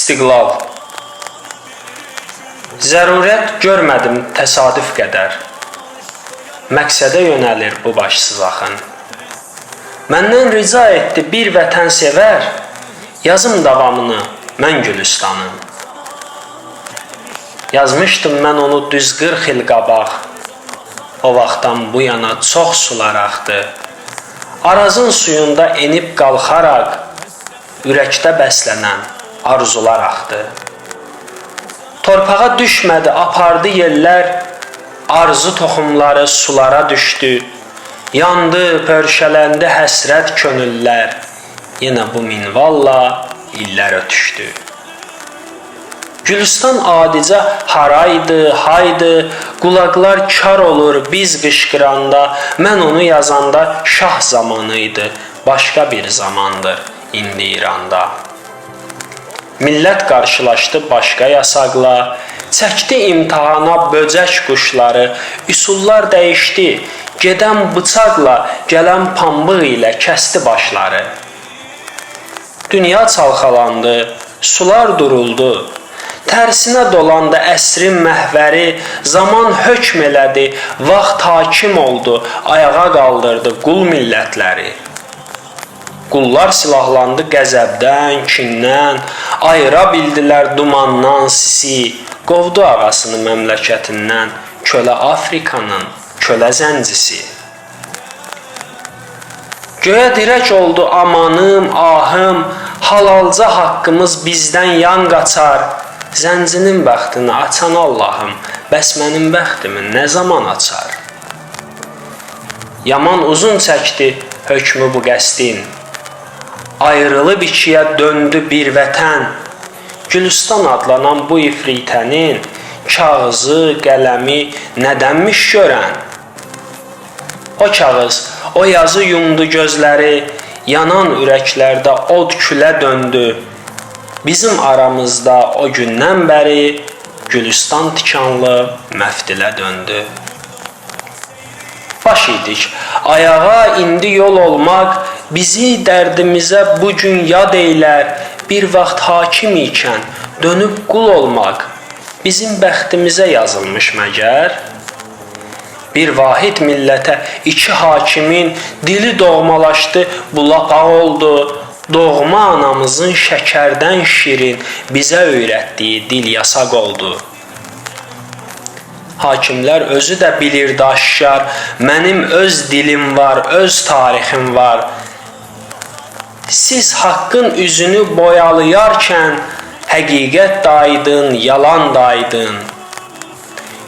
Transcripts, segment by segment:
İstiqlal. Zərurət görmədim təsadüf qədər. Məqsədə yönəlir bu başsız axın. Məndən rica etdi bir vətən sevər, yazım davamını mən Gülüstanın. Yazmışdım mən onu düz 40 il qabaq. O vaxtdan bu yana çox sular axdı. Arazın suyunda enib qalxaraq, ürəkdə bəslənən arzular axdı. Torpağa düşmədi, apardı yellər, arzu toxumları sulara düşdü. Yandı, pörşələndi həsrət könüllər, yenə bu minvalla illər ötüşdü. Gülüstan adicə haraydı, haydı, qulaqlar kar olur biz qışqıranda, mən onu yazanda şah zamanıydı, başqa bir zamandır indi İranda. Millət qarşılaşdı başqa yasaqla, çəkdi imtihana böcək quşları, üsullar dəyişdi, gedən bıçaqla, gələn pambıq ilə kəsdi başları. Dünya çalxalandı, sular duruldu, tərsinə dolandı əsrin məhvəri, zaman hökm elədi, vaxt hakim oldu, ayağa qaldırdı qul millətləri. Qullar silahlandı qəzəbdən, kindən, ayıra bildilər dumandan sisi, qovdu ağasını məmləkətindən, kölə Afrikanın kölə zəncisi. Göyə dirək oldu amanım, ahım, halalca haqqımız bizdən yan qaçar, zəncinin bəxtini açan Allahım, bəs mənim bəxtimi nə zaman açar? Yaman uzun çəkdi hökmü bu qəsdin, ayrılıb ikiyə döndü bir vətən, Gülüstan adlanan bu ifritənin kağızı, qələmi nədənmiş görən? O kağız, o yazı yumdu gözləri, yanan ürəklərdə od külə döndü. Bizim aramızda o gündən bəri Gülüstan tikanlı məftilə döndü. Baş idik, ayağa indi yol olmaq, bizi dərdimizə bugün yad eylər, bir vaxt hakim ikən dönüb qul olmaq, bizim bəxtimizə yazılmış məgər? Bir vahid millətə iki hakimin dili doğmalaşdı, bu lapaq oldu, doğma anamızın şəkərdən şirin bizə öyrətdiyi dil yasaq oldu. Hakimlər özü də bilirdi aşkar, mənim öz dilim var, öz tarixim var. Siz haqqın üzünü boyalayarkən, həqiqət də aydın, yalan da aydın.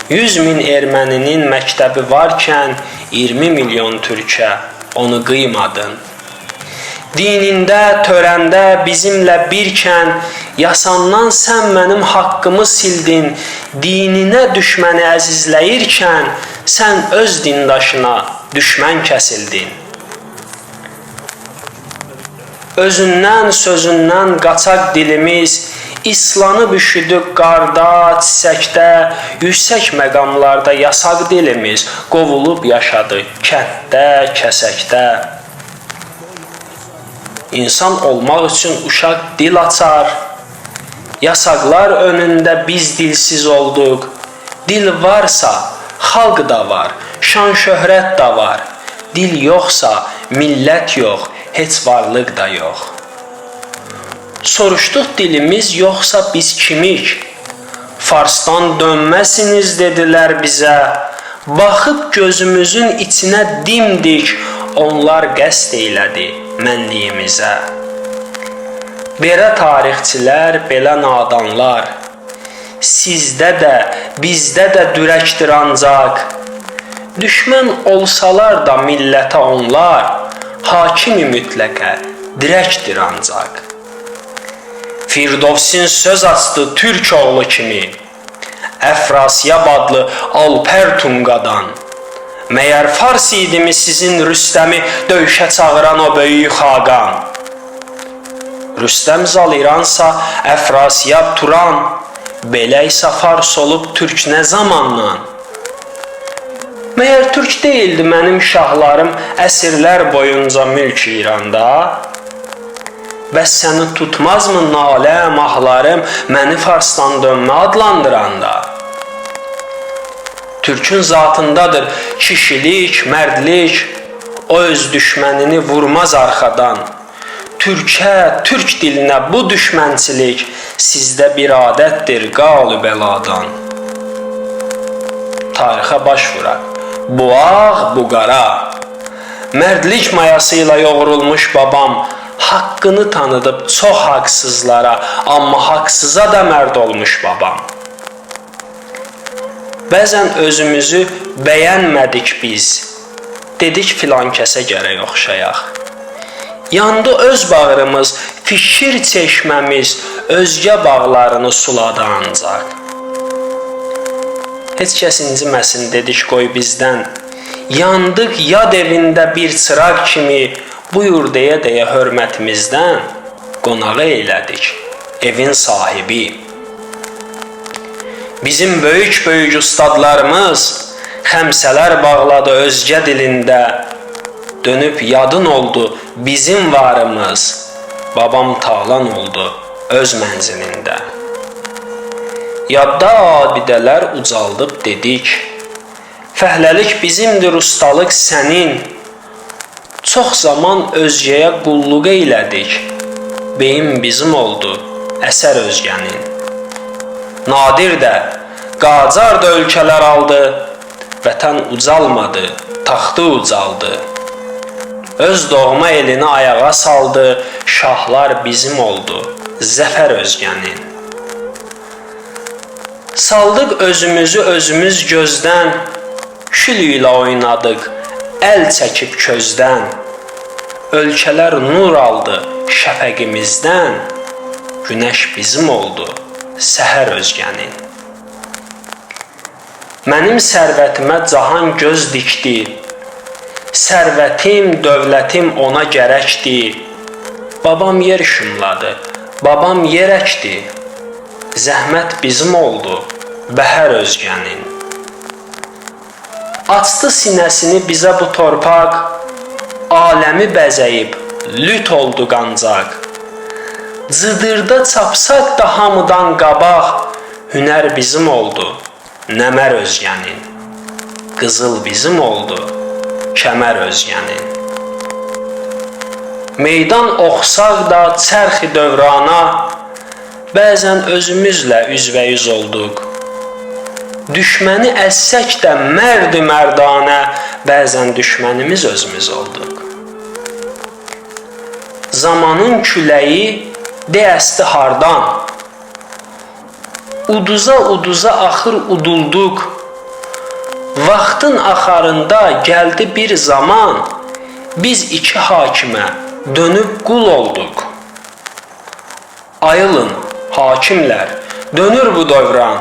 100 min erməninin məktəbi varkən, 20 milyon türkə onu qıymadın. Dinində, törəndə bizimlə birkən, yasandan sən mənim haqqımı sildin, dininə düşməni əzizləyirkən, sən öz dindaşına düşmən kəsildin. Özündən, sözündən qaçaq dilimiz, İslanıb üşüdük qarda, çiçəkdə, yüksək məqamlarda yasaq dilimiz, qovulub yaşadı kənddə, kəsəkdə. İnsan olmaq üçün uşaq dil açar, yasaqlar önündə biz dilsiz olduq. Dil varsa, xalq da var, şan şöhrət da var. Dil yoxsa, millət yox, heç varlıq da yox. Soruşduq dilimiz yoxsa biz kimik? Farsdan dönməsiniz dedilər bizə. Baxıb gözümüzün içinə dimdik, onlar qəsd eylədi mənliyimizə. Belə tarixçilər, belə nadanlar, sizdə də, bizdə də dürəkdir ancaq. Düşmən olsalar da millətə onlar, hakimi mütləqə dirəkdir ancaq. Firdovsin söz açdı türk oğlu kimi, Əfrasiyab adlı Alper Tunqadan. Məyər Fars idimi sizin Rüstəmi döyüşə çağıran o böyük xaqan? Rüstəm zal İransa Əfrasiyab Turan, belə isə Fars olub türk nə zamandan? Məyər türk deyildi mənim şahlarım əsrlər boyunca mülk İranda? Bəs səni tutmazmı naləm, ahlarım, məni Farsdan dönmə adlandıranda? Türkün zatındadır kişilik, mərdlik, o öz düşmənini vurmaz arxadan. Türkə, türk dilinə bu düşmənçilik sizdə bir adətdir qalü bəladan. Tarixə baş vuraq, bu ağ, bu qara. Mərdlik mayasıyla yoğrulmuş babam haqqını tanıdıb çox haqsızlara, amma haqsıza da mərd olmuş babam. Bəzən özümüzü bəyənmədik biz, dedik filan kəsə gərək oxşayaq. Yandı öz bağrımız, fikir çeşməmiz, özgə bağlarını suladı ancaq. Heç kəs inciməsin dedik qoy bizdən, yandıq yad evində bir çıraq kimi, buyur deyə hörmətimizdən qonağı eylədik, evin sahibi. Bizim böyük ustadlarımız xəmsələr bağladı özgə dilində, dönüb yadın oldu bizim varımız, babam talan oldu öz mənzilində. Yadda abidələr ucaldıb dedik, fəhləlik bizimdir, ustalıq sənin. Çox zaman özgəyə qulluq eylədik, beyim bizim oldu, əsər özgənin. Nadir də, qacar da ölkələr aldı, vətən ucalmadı, taxtı ucaldı. Öz doğma elini ayağa saldı, şahlar bizim oldu, zəfər özgənin. Saldıq özümüzü özümüz gözdən, kül ilə oynadıq, əl çəkib közdən. Ölkələr nur aldı şəfəqimizdən, günəş bizim oldu, səhər özgənin. Mənim sərvətimə cahan göz dikdi, sərvətim, dövlətim ona gərəkdi. Babam yer şumladı, babam yer əkdi, zəhmət bizim oldu, bəhər özgənin. Açdı sinəsini bizə bu torpaq, aləmi bəzəyib, lüt oldu qancaq. Cıdırda çapsaq da hamıdan qabaq, hünər bizim oldu, nəmər özgənin. Qızıl bizim oldu, kəmər özgənin. Meydan oxsaq da çərxi dövrana, bəzən özümüzlə üzvəyüz olduq. Düşməni əssək də mərd-i mərdanə, bəzən düşmənimiz özümüz olduq. Zamanın küləyi deyəsti hardan, uduza axır udulduq. Vaxtın axarında gəldi bir zaman, biz iki hakimə dönüb qul olduq. Ayılın, hakimlər, dönür bu dövran.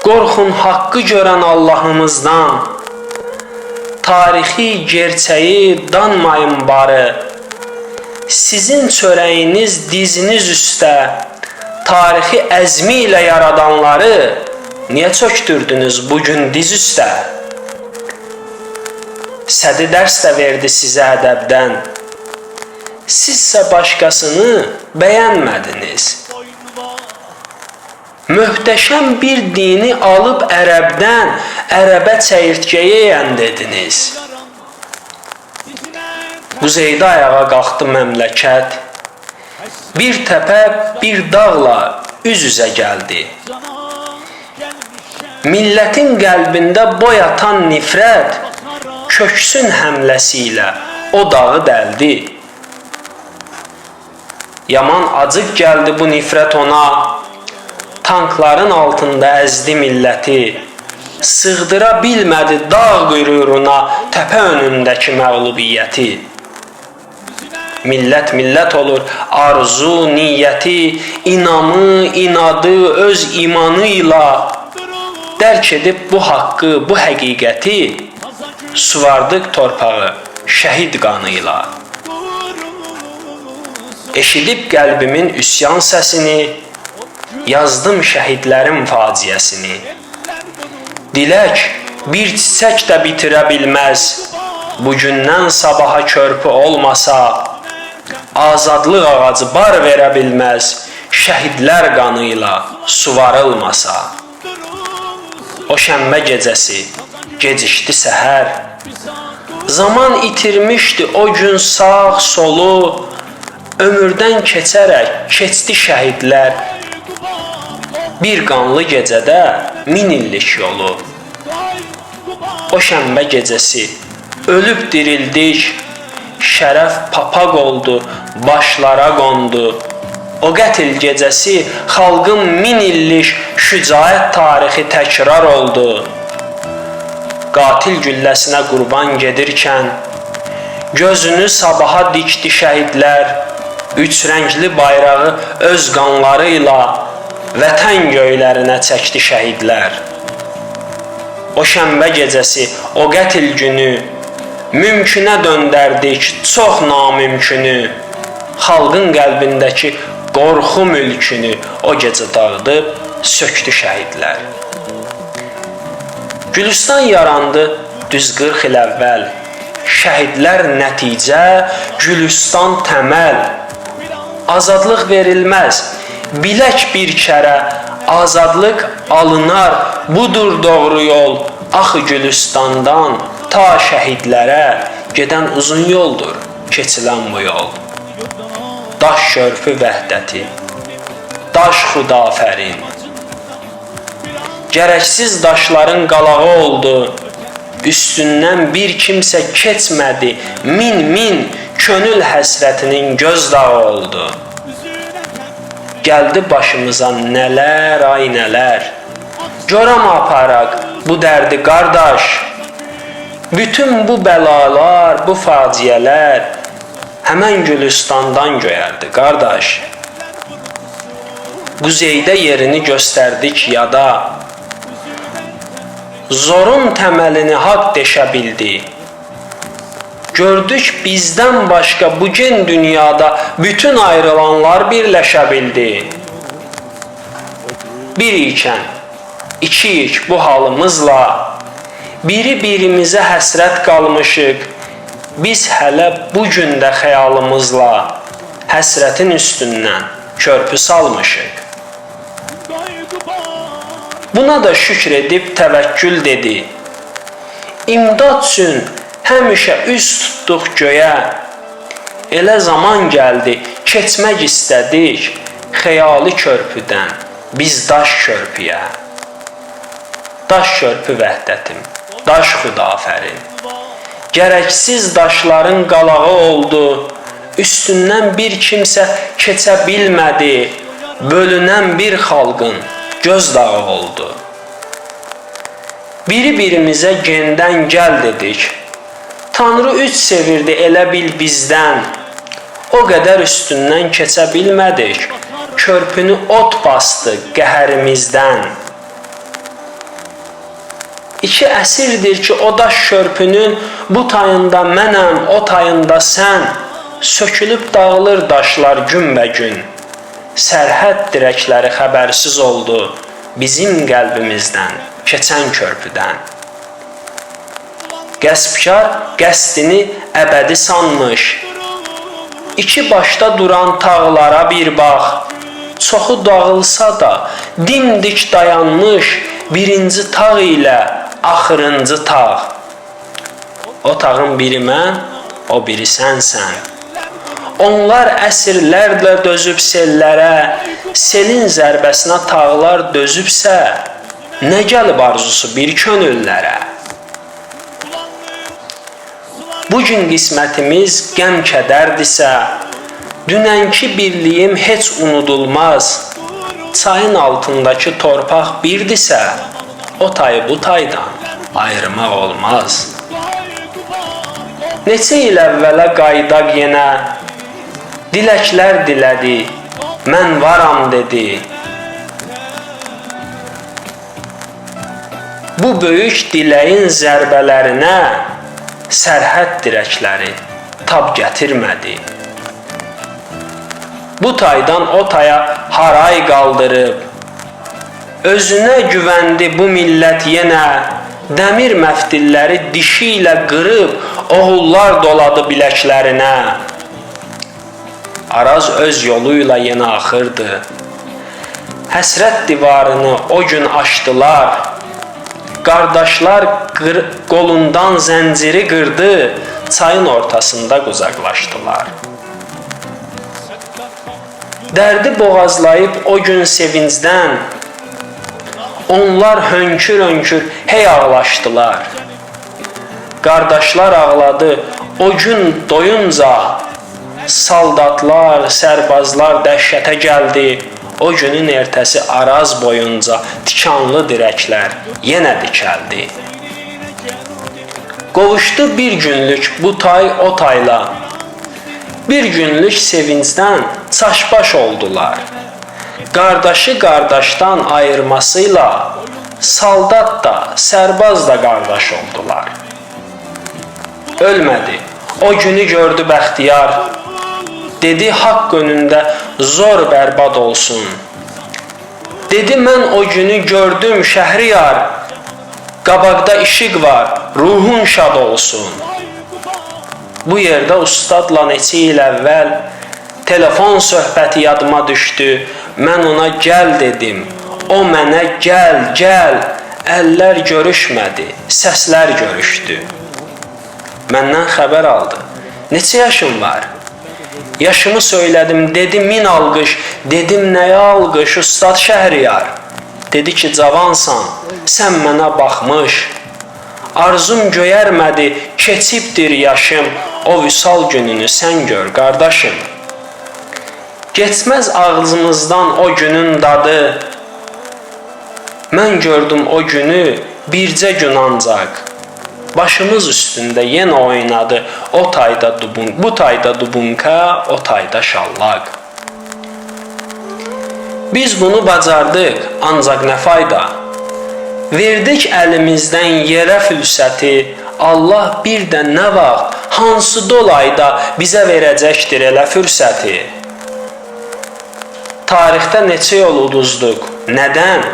Qorxun haqqı görən Allahımızdan. Tarixi, gerçəyi danmayın barı. Sizin çörəyiniz diziniz üstə, tarixi əzmi ilə yaradanları niyə çöktürdünüz bugün diz üstə? Sədi dərs də verdi sizə ədəbdən, sizsə başqasını bəyənmədiniz. Möhtəşəm bir dini alıb ərəbdən, ərəbə çəyirtkəyə yən dediniz. Quzeydə ayağa qalxdı məmləkət, bir təpə, bir dağla üz-üzə gəldi. Millətin qəlbində boy atan nifrət, köksün həmləsi ilə o dağı dəldi. Yaman acıq gəldi bu nifrət ona, tankların altında əzdi milləti, sığdıra bilmədi dağ quyruğuna təpə önündəki məğlubiyyəti. Millət olur, arzu, niyyəti, inamı, inadı, öz imanı ilə dərk edib bu haqqı, bu həqiqəti, suvardıq torpağı şəhid qanı ilə. Eşidib qəlbimin üsyan səsini, yazdım şəhidlərin faciəsini. Dilək bir çiçək də bitirə bilməz, bugündən sabaha körpü olmasa, azadlıq ağacı bar verə bilməz, şəhidlər qanıyla suvarılmasa. O şənbə gecəsi gecikdi səhər, zaman itirmişdi o gün sağ solu, ömürdən keçərək keçdi şəhidlər, bir qanlı gecədə 1000 illik yolu. O şənbə gecəsi ölüb dirildik, şərəf papaq oldu, başlara qondu. O qətl gecəsi xalqın 1000 illik şücaət tarixi təkrar oldu. Qatil gülləsinə qurban gedirkən, gözünü sabaha dikdi şəhidlər, üç rəngli bayrağı öz qanları ilə vətən göylərinə çəkdi şəhidlər. O şənbə gecəsi, o qətl günü, mümkünə döndərdik çox namümkünü. Xalqın qəlbindəki qorxu mülkünü o gecə dağıdıb söktü şəhidlər. Gülüstan yarandı düz 40 il əvvəl. Şəhidlər nəticə, Gülüstan təməl. Azadlıq verilməz, bilək bir kərə, azadlıq alınar, budur doğru yol. Axı Gülüstandan ta şəhidlərə gedən uzun yoldur keçilən bu yol. Daş körpü vəhdəti, daş xudafərin, gərəksiz daşların qalağı oldu, üstündən bir kimsə keçmədi, min könül həsrətinin gözdağı oldu. Gəldi başımıza nələr, ay nələr, görəm aparaq bu dərdi qardaş. Bütün bu bəlalar, bu faciələr həmən Gülüstandan göyərdi qardaş. Quzeydə yerini göstərdik yada, zorun təməlini haqq deşə bildi. Gördük bizdən başqa bu gen dünyada bütün ayrılanlar birləşə bildi. Bir ikən, ikiyik bu halımızla, biri-birimizə həsrət qalmışıq, biz hələ bu gün də xəyalımızla həsrətin üstündən körpü salmışıq. Buna da şükr edib təvəkkül dedi. İmdad üçün həmişə üz tutduq göyə. Elə zaman gəldi, keçmək istədik xəyali körpüdən biz daş körpüyə. Daş körpü vəhdətim, daş xudafərin, gərəksiz daşların qalağı oldu, üstündən bir kimsə keçə bilmədi, bölünən bir xalqın gözdağı oldu. Biri-birimizə gendən gəl dedik, Tanrı üç sevirdi elə bil bizdən, o qədər üstündən keçə bilmədik, körpünü ot bastı qəhərimizdən. 2 əsirdir ki, o daş körpünün bu tayında mənəm, o tayında sən, sökülüb dağılır daşlar günbəgün. Sərhəd dirəkləri xəbərsiz oldu bizim qəlbimizdən, keçən körpüdən. Qəsbkar qəsdini əbədi sanmış, 2 başda duran tağlara bir bax, çoxu dağılsa da dimdik dayanmış birinci tağ ilə axırıncı tağ. O tağın biri mən, o biri sənsən. Onlar əsrlərlə dözüb sellərə, selin zərbəsinə tağlar dözübsə, nə gəlib arzusu bir könüllərə? Bugün qismətimiz qəm-kədərdirsə, dünənki birliyim heç unudulmaz. Çayın altındakı torpaq birdirsə, o tayı bu taydan ayırmaq olmaz. Neçə il əvvələ qaydaq yenə, diləklər dilədi, mən varam dedi. Bu böyük diləyin zərbələrinə sərhəd dirəkləri tab gətirmədi. Bu taydan o taya haray qaldırıb, özünə güvəndi bu millət yenə, dəmir məftilləri dişi ilə qırıb, oğullar doladı biləklərinə. Araz öz yoluyla yenə axırdı. Həsrət divarını o gün aşdılar. Qardaşlar qolundan zənciri qırdı, çayın ortasında qucaqlaşdılar. Dərdi boğazlayıb o gün sevincdən, onlar hönkür-hönkür hey ağlaşdılar. Qardaşlar ağladı o gün doyunca, saldatlar, sərbazlar dəhşətə gəldi. O günün ertəsi Araz boyunca tikanlı dirəklər yenə dikəldi. Qovuşdu bir günlük bu tay o tayla, bir günlük sevincdən çaşbaş oldular. Qardaşı qardaşdan ayırmasıyla saldat da, sərbaz da qardaş oldular. Ölmədi, o günü gördü bəxtiyar, dedi haqq önündə zor bərbad olsun. Dedi mən o günü gördüm Şəhriyar, qabaqda işıq var, ruhun şad olsun. Bu yerdə ustadla neçə il əvvəl telefon söhbəti yadıma düşdü. Mən ona gəl dedim, o mənə gəl, gəl. Əllər görüşmədi, səslər görüşdü. Məndən xəbər aldı. Neçə yaşım var? Yaşımı söylədim, dedi 1000 alqış. Dedim nəyə alqış, ustad Şəhriyar? Dedi ki, cavansan, sən mənə baxmış. Arzum göyərmədi, keçibdir yaşım. O vüsal gününü sən gör, qardaşım. Geçməz ağzımızdan o günün dadı. Mən gördüm o günü bircə gün ancaq. Başımız üstündə yenə oynadı. O tayda bu tayda dubunka, o tayda şallaq. Biz bunu bacardıq, ancaq nə fayda? Verdik əlimizdən yerə fürsəti. Allah bir də nə vaxt, hansı dolayda bizə verəcəkdir elə fürsəti? Tarixdə neçə yol uduzduq, nədən?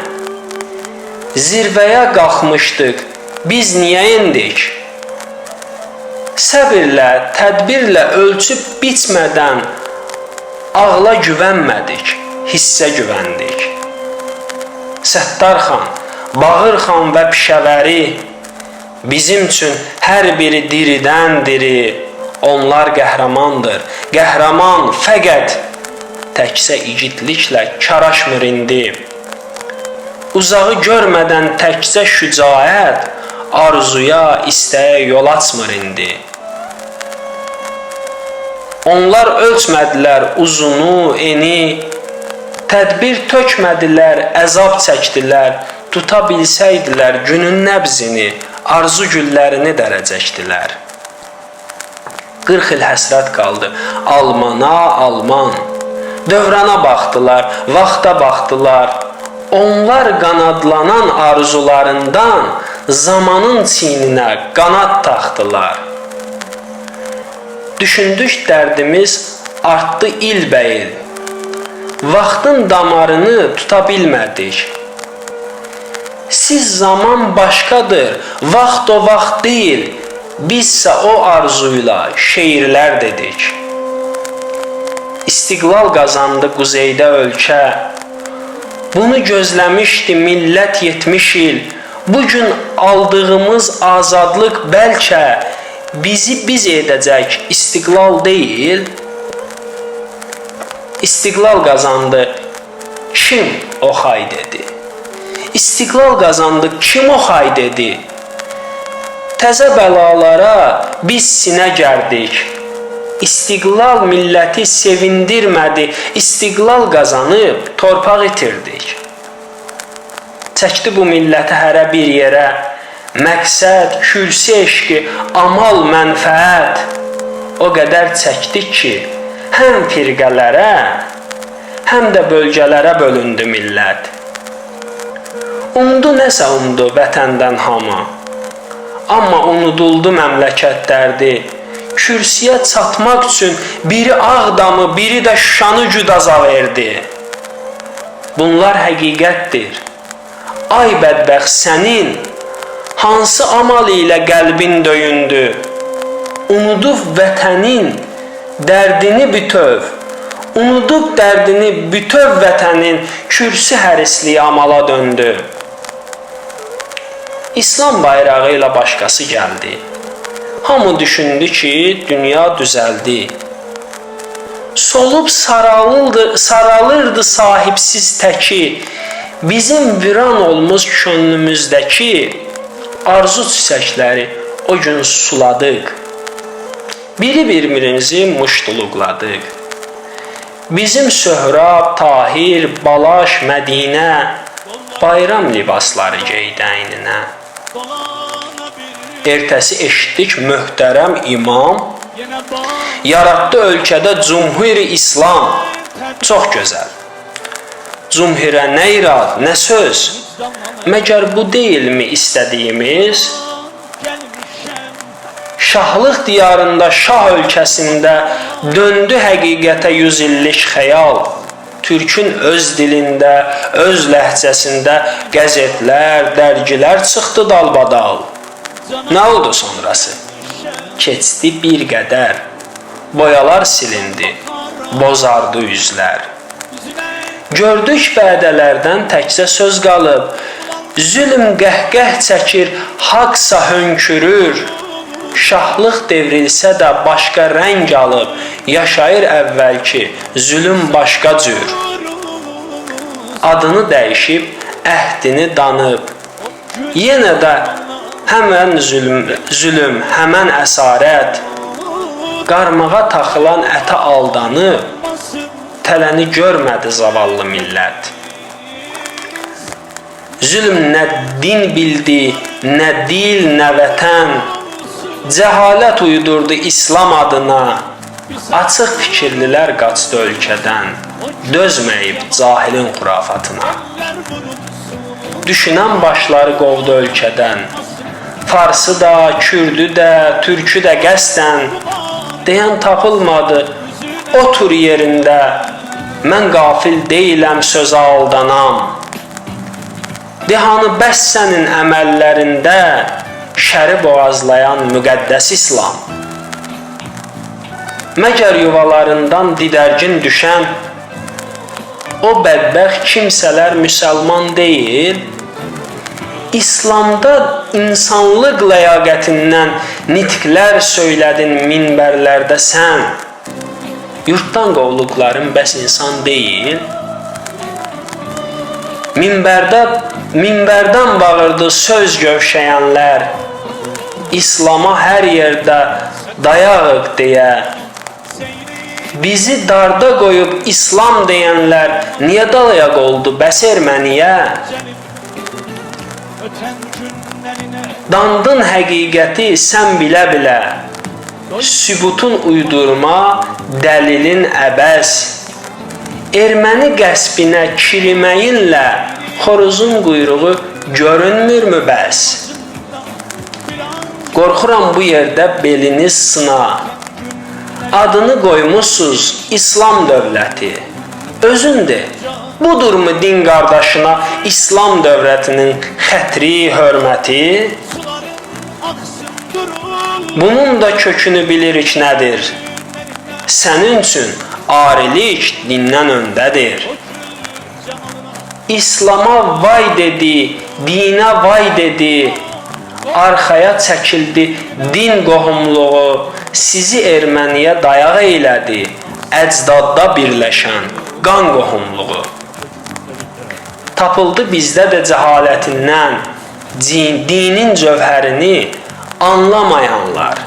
Zirvəyə qalxmışdıq, biz niyə endik? Səbirlə, tədbirlə ölçüb bitmədən ağla güvənmədik, hissə güvəndik. Səttar xan, Bağır xan və Pişəvəri bizim üçün hər biri diridən diri. Onlar qəhrəmandır, qəhrəman fəqət təkcə igidliklə karaşmır indi. Uzağı görmədən təkcə şücaət arzuya, istəyə yol açmır indi. Onlar ölçmədilər uzunu, eni, tədbir tökmədilər, əzab çəkdilər. Tuta bilsəydilər günün nəbzini, arzu güllərini dərəcəkdilər. 40 il həsrət qaldı, almana, alman. Dövrana baxdılar, vaxta baxdılar. Onlar qanadlanan arzularından zamanın çiyninə qanad taxdılar. Düşündük dərdimiz artdı ilbəil. Vaxtın damarını tuta bilmədik. Siz zaman başqadır, vaxt o vaxt deyil. Bizsə o arzuyla şeirlər dedik. İstiqlal qazandı quzeydə ölkə. Bunu gözləmişdi millət 70 il. Bugün aldığımız azadlıq bəlkə bizi biz edəcək istiqlal deyil. İstiqlal qazandı, kim o xay dedi? İstiqlal qazandı, kim o xay dedi? Təzə bəlalara biz sinə gərdik. İstiqlal milləti sevindirmədi, istiqlal qazanıb torpaq itirdik. Çəkdi bu milləti hərə bir yerə, məqsəd, kürsi eşqi, amal, mənfəət. O qədər çəkdik ki, həm firqələrə, həm də bölgələrə bölündü millət. Umdu nəsə umdu vətəndən hamı, amma unuduldu məmləkət dərdi. Kürsüyə çatmaq üçün biri Ağdamı, biri də Şuşanı güdaza verdi. Bunlar həqiqətdir. Ay bədbəxt sənin, hansı amal ilə qəlbin döyündü? Unudub vətənin dərdini bütöv, unudub dərdini bütöv vətənin kürsü hərisliyi amala döndü. İslam bayrağı ilə başqası gəldi. Hamı düşündü ki, dünya düzəldi. Solub saralırdı sahibsiz təki, bizim viran olmuş könlümüzdəki arzu çiçəkləri o gün suladıq. Biri-birimizi muştuluqladıq. Bizim Söhrab, Tahir, Balaş, Mədinə bayram libasları geydi əyninə. Ertəsi eşitdik möhtərəm imam yaratdı ölkədə Cumhuri İslam. Çox gözəl. Cumhurə nə irad, nə söz? Məgər bu deyilmi istədiyimiz? Şahlıq diyarında, şah ölkəsində döndü həqiqətə 100 illik xəyal. Türkün öz dilində, öz ləhcəsində qəzetlər, dərgilər çıxdı dalbadal. Nə oldu sonrası? Keçdi bir qədər, boyalar silindi, bozardı üzlər. Gördük bədələrdən təkcə söz qalıb, zülm qəhqəh çəkir, haqsa hönkürür. Şahlıq devrilsə də başqa rəng alıb, yaşayır əvvəlki zülm başqa cür. Adını dəyişib, əhdini danıb, yenə də həmən zülm, həmən əsarət, qarmağa taxılan ətə aldanıb, tələni görmədi zavallı millət. Zülm nə din bildi, nə dil, nə vətən, cəhalət uydurdu İslam adına, açıq fikirlilər qaçdı ölkədən, dözməyib cahilin xurafatına. Düşünən başları qovdu ölkədən, Farsı da, Kürdü də, Türkü də qəsdən, deyən tapılmadı, otur yerində, mən qafil deyiləm sözə aldanam. Dehanı bəs sənin əməllərində, şəri boğazlayan müqəddəs İslam. Məgər yuvalarından didərgin düşən, o bədbəxt kimsələr müsəlman deyil, İslamda insanlıq ləyaqətindən nitqlər söylədin minbərlərdə sən. Yurtdan qovluqların bəs insan deyil. Minbərdən bağırdı söz gövşəyənlər, İslama hər yerdə dayağıq deyə. Bizi darda qoyub İslam deyənlər niyə dalayaq oldu bəs erməniyə? Dandın həqiqəti sən bilə-bilə, sübutun uydurma, dəlilin əbəs. Erməni qəsbinə kiriməyinlə xoruzun quyruğu görünmürmü bəs? Qorxuram bu yerdə beliniz sına, adını qoymusunuz İslam dövləti. Özündür. Budurmu din qardaşına İslam dövlətinin xətri, hörməti? Bunun da kökünü bilirik nədir? Sənin üçün arilik dindən öndədir. İslama vay dedi, dinə vay dedi, arxaya çəkildi din qohumluğu, sizi erməniyə dayaq eylədi, əcdadda birləşən qan qohumluğu. Tapıldı bizdə də cəhalətindən, dinin cövhərini anlamayanlar.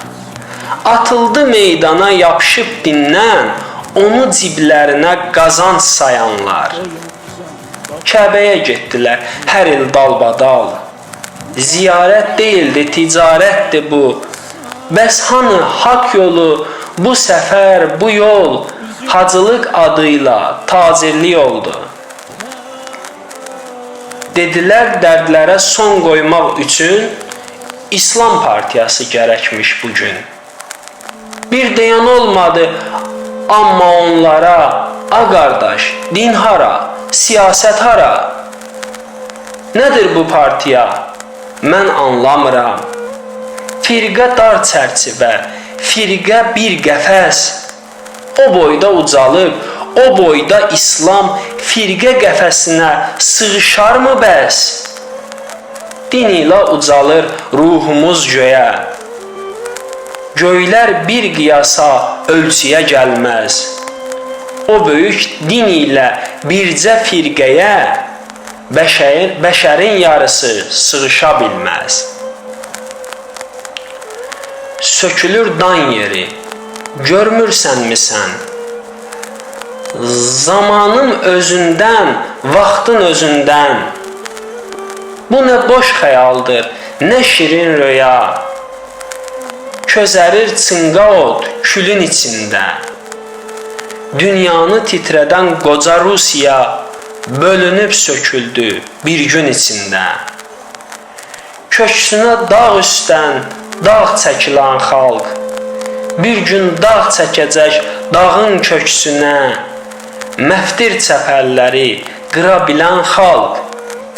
Atıldı meydana yapışıb dindən, onu ciblərinə qazanc sayanlar. Kəbəyə getdilər hər il dalbadal. Ziyarət deyildi, ticarətdir bu. Bəs hanı haqq yolu, bu səfər, bu yol, hacılıq adıyla tacirlik oldu. Dedilər dərdlərə son qoymaq üçün İslam partiyası gərəkmiş bugün. Bir deyən olmadı, amma onlara, a qardaş, din hara, siyasət hara? Nədir bu partiya? Mən anlamıram. Firqə dar çərçivə, firqə bir qəfəs. O boyda ucalıb, o boyda İslam firqə qəfəsinə sığışarmı bəs? Din ilə ucalır ruhumuz göyə. Göylər bir qiyasa ölçüyə gəlməz. O böyük din ilə bircə firqəyə bəşərin yarısı sığışa bilməz. Sökülür dan yeri, görmürsənmi sən? Zamanın özündən, vaxtın özündən. Bu nə boş xəyaldır, nə şirin röya. Közərir çınqaot külün içində. Dünyanı titrədən qoca Rusiya bölünüb söküldü bir gün içində. Köksünə dağ üstdən dağ çəkilən xalq, bir gün dağ çəkəcək dağın köksünə. Məftir çəpərləri qıra bilən xalq,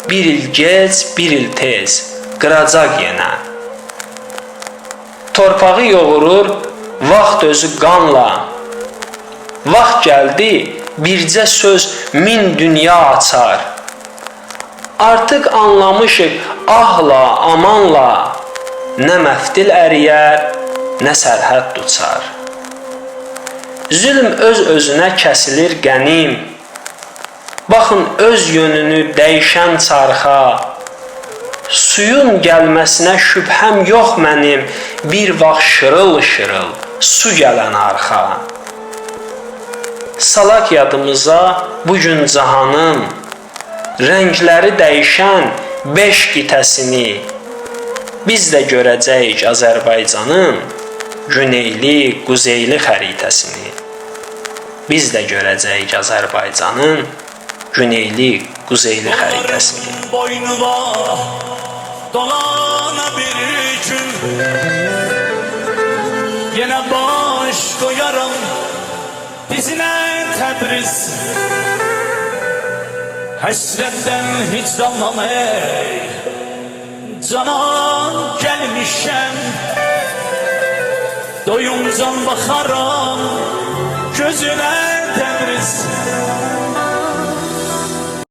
bir il gec, bir il tez qıracaq yenə. Torpağı yoğurur vaxt özü qanla. Vaxt gəldi, bircə söz min dünya açar. Artıq anlamışıq ahla, amanla, nə məftil əriyər, nə sərhəd duçar. Zülm öz-özünə kəsilir qənim. Baxın öz yönünü dəyişən çarxa. Suyun gəlməsinə şübhəm yox mənim, bir vaxt şırıl-şırıl su gələn arxa. Salaq yadımıza bugün cahanın, rəngləri dəyişən 5 qitəsini. Biz də görəcəyik Azərbaycanın güneyli, quzeyli xəritəsini. Biz də görəcəyik Azərbaycanın güneyli, quzeyli xəritəsini. Boynuma dolana bir gün yenə baş qoyaram dizinə Təbriz. Həsrətdən hicrandan canan gəlmişəm. Doyuncan baxaram gözünə Təbriz.